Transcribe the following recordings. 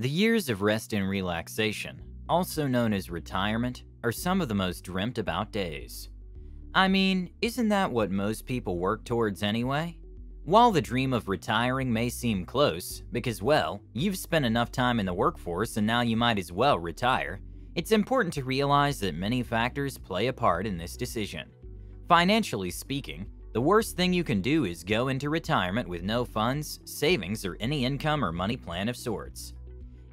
The years of rest and relaxation, also known as retirement, are some of the most dreamt about days. I mean, isn't that what most people work towards anyway? While the dream of retiring may seem close, because well, you've spent enough time in the workforce and now you might as well retire, it's important to realize that many factors play a part in this decision. Financially speaking, the worst thing you can do is go into retirement with no funds, savings, or any income or money plan of sorts.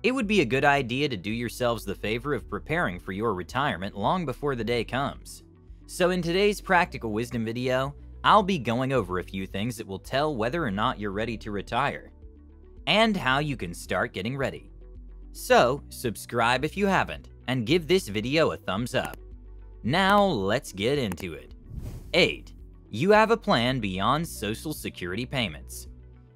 It would be a good idea to do yourselves the favor of preparing for your retirement long before the day comes. So in today's practical wisdom video, I'll be going over a few things that will tell whether or not you're ready to retire, and how you can start getting ready. So subscribe if you haven't, and give this video a thumbs up. Now let's get into it. 8. You have a plan beyond Social Security payments.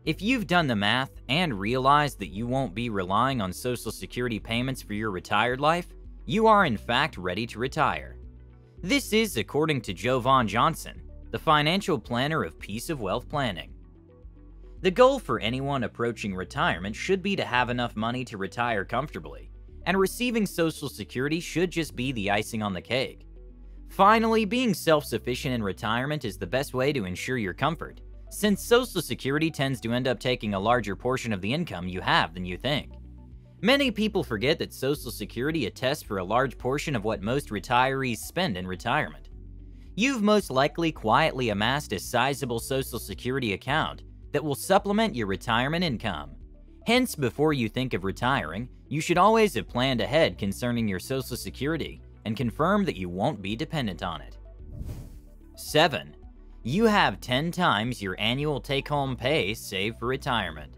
If you've done the math and realized that you won't be relying on Social Security payments for your retired life, you are in fact ready to retire. This is according to Jovan Johnson, the financial planner of Piece of Wealth Planning. The goal for anyone approaching retirement should be to have enough money to retire comfortably, and receiving Social Security should just be the icing on the cake. Finally, being self-sufficient in retirement is the best way to ensure your comfort, since Social Security tends to end up taking a larger portion of the income you have than you think. Many people forget that Social Security attests for a large portion of what most retirees spend in retirement. You've most likely quietly amassed a sizable Social Security account that will supplement your retirement income. Hence, before you think of retiring, you should always have planned ahead concerning your Social Security and confirm that you won't be dependent on it. 7. You have 10 times your annual take-home pay saved for retirement.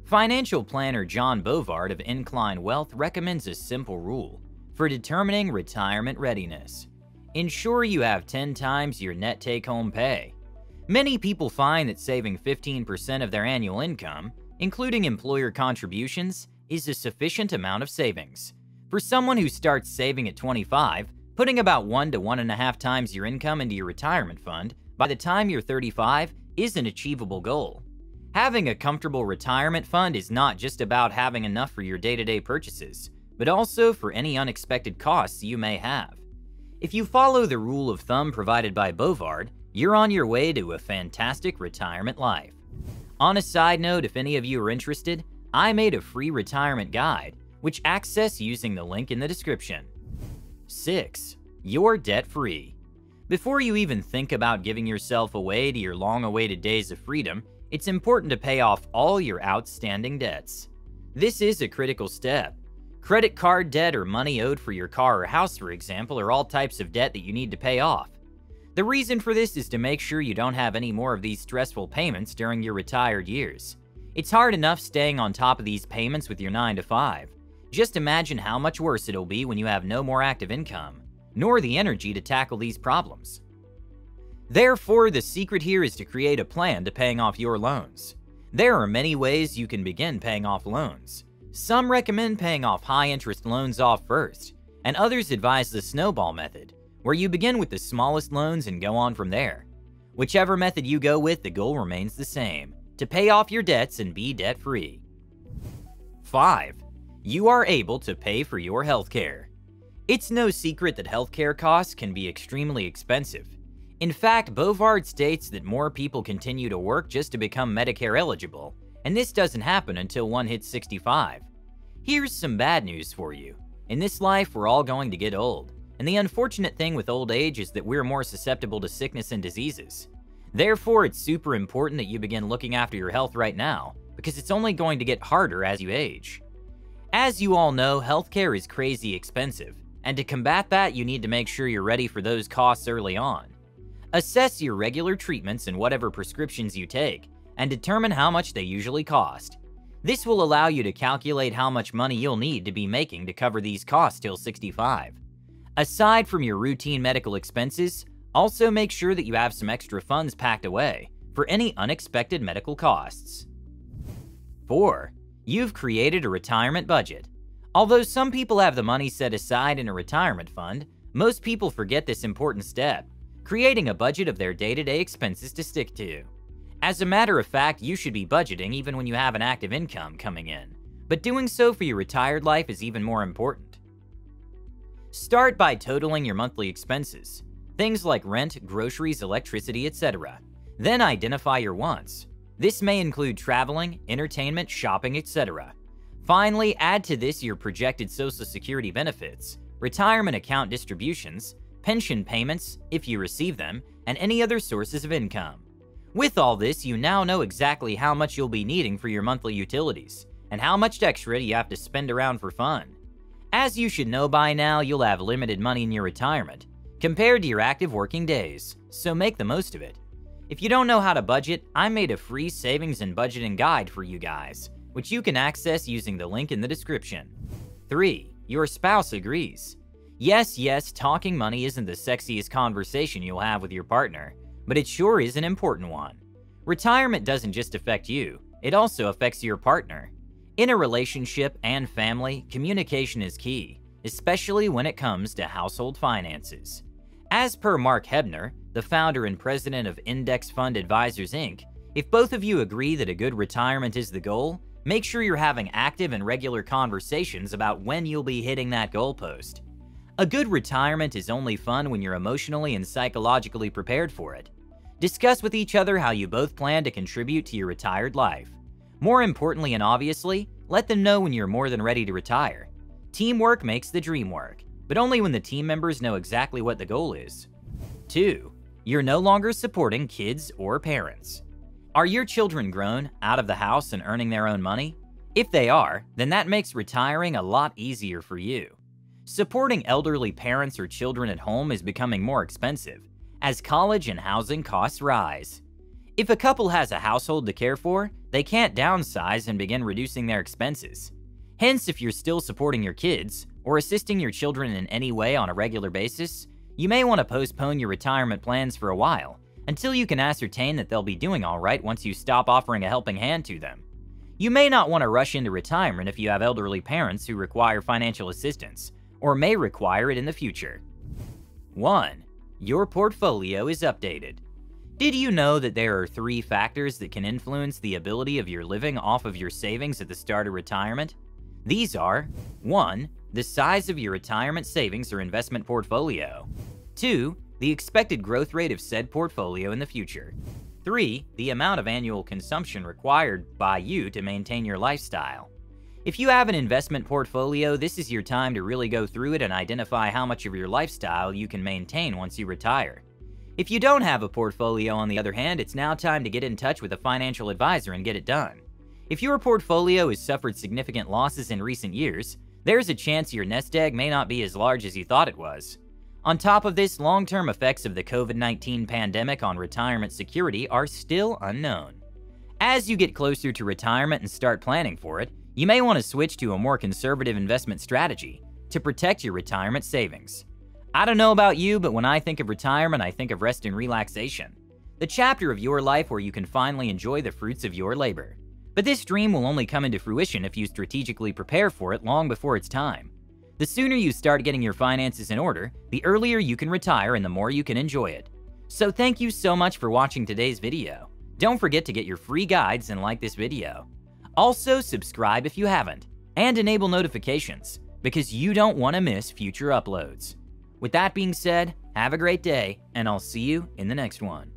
Financial planner John Bovard of Incline Wealth recommends a simple rule for determining retirement readiness. Ensure you have 10 times your net take-home pay. Many people find that saving 15% of their annual income, including employer contributions, is a sufficient amount of savings. For someone who starts saving at 25, putting about 1 to 1.5 times your income into your retirement fund by the time you're 35 is an achievable goal. Having a comfortable retirement fund is not just about having enough for your day-to-day purchases, but also for any unexpected costs you may have. If you follow the rule of thumb provided by Bovard, you're on your way to a fantastic retirement life. On a side note, if any of you are interested, I made a free retirement guide, which access using the link in the description. 6. You're debt-free. Before you even think about giving yourself away to your long-awaited days of freedom, it's important to pay off all your outstanding debts. This is a critical step. Credit card debt or money owed for your car or house, for example, are all types of debt that you need to pay off. The reason for this is to make sure you don't have any more of these stressful payments during your retired years. It's hard enough staying on top of these payments with your 9 to 5. Just imagine how much worse it'll be when you have no more active income, nor the energy to tackle these problems. Therefore, the secret here is to create a plan to paying off your loans. There are many ways you can begin paying off loans. Some recommend paying off high-interest loans off first, and others advise the snowball method, where you begin with the smallest loans and go on from there. Whichever method you go with, the goal remains the same: to pay off your debts and be debt-free. 5. You are able to pay for your healthcare. It's no secret that healthcare costs can be extremely expensive. In fact, Bovard states that more people continue to work just to become Medicare eligible, and this doesn't happen until one hits 65. Here's some bad news for you. In this life, we're all going to get old, and the unfortunate thing with old age is that we're more susceptible to sickness and diseases. Therefore, it's super important that you begin looking after your health right now, because it's only going to get harder as you age. As you all know, healthcare is crazy expensive, and to combat that, you need to make sure you're ready for those costs early on. Assess your regular treatments and whatever prescriptions you take, and determine how much they usually cost. This will allow you to calculate how much money you'll need to be making to cover these costs till 65. Aside from your routine medical expenses, also make sure that you have some extra funds packed away for any unexpected medical costs. 4. You've created a retirement budget. Although some people have the money set aside in a retirement fund, most people forget this important step: creating a budget of their day-to-day expenses to stick to. As a matter of fact, you should be budgeting even when you have an active income coming in. but doing so for your retired life is even more important. Start by totaling your monthly expenses, things like rent, groceries, electricity, etc. Then identify your wants. This may include traveling, entertainment, shopping, etc. Finally, add to this your projected Social Security benefits, retirement account distributions, pension payments, if you receive them, and any other sources of income. With all this, you now know exactly how much you'll be needing for your monthly utilities, and how much extra you have to spend around for fun. As you should know by now, you'll have limited money in your retirement, compared to your active working days, so make the most of it. If you don't know how to budget, I made a free savings and budgeting guide for you guys, which you can access using the link in the description. 3. Your spouse agrees. Yes, talking money isn't the sexiest conversation you'll have with your partner, but it sure is an important one. Retirement doesn't just affect you, it also affects your partner. In a relationship and family, communication is key, especially when it comes to household finances. As per Mark Hebner, the founder and president of Index Fund Advisors Inc., if both of you agree that a good retirement is the goal, make sure you're having active and regular conversations about when you'll be hitting that goalpost. A good retirement is only fun when you're emotionally and psychologically prepared for it. Discuss with each other how you both plan to contribute to your retired life. More importantly and obviously, let them know when you're more than ready to retire. Teamwork makes the dream work, but only when the team members know exactly what the goal is. 2. You're no longer supporting kids or parents. Are your children grown, out of the house, and earning their own money? If they are, then that makes retiring a lot easier for you. Supporting elderly parents or children at home is becoming more expensive, as college and housing costs rise. If a couple has a household to care for, they can't downsize and begin reducing their expenses. Hence, if you're still supporting your kids, or assisting your children in any way on a regular basis, you may want to postpone your retirement plans for a while, until you can ascertain that they'll be doing alright once you stop offering a helping hand to them. You may not want to rush into retirement if you have elderly parents who require financial assistance, or may require it in the future. 1. Your portfolio is updated. Did you know that there are 3 factors that can influence the ability of your living off of your savings at the start of retirement? These are 1. The size of your retirement savings or investment portfolio. 2. The expected growth rate of said portfolio in the future. 3. The amount of annual consumption required by you to maintain your lifestyle. If you have an investment portfolio, this is your time to really go through it and identify how much of your lifestyle you can maintain once you retire. If you don't have a portfolio, on the other hand, it's now time to get in touch with a financial advisor and get it done. If your portfolio has suffered significant losses in recent years, there's a chance your nest egg may not be as large as you thought it was. On top of this, long-term effects of the COVID-19 pandemic on retirement security are still unknown. As you get closer to retirement and start planning for it, you may want to switch to a more conservative investment strategy to protect your retirement savings. I don't know about you, but when I think of retirement, I think of rest and relaxation. The chapter of your life where you can finally enjoy the fruits of your labor. But this dream will only come into fruition if you strategically prepare for it long before it's time. The sooner you start getting your finances in order, the earlier you can retire and the more you can enjoy it. So thank you so much for watching today's video. Don't forget to get your free guides and like this video. Also, subscribe if you haven't, and enable notifications, because you don't want to miss future uploads. With that being said, have a great day, and I'll see you in the next one.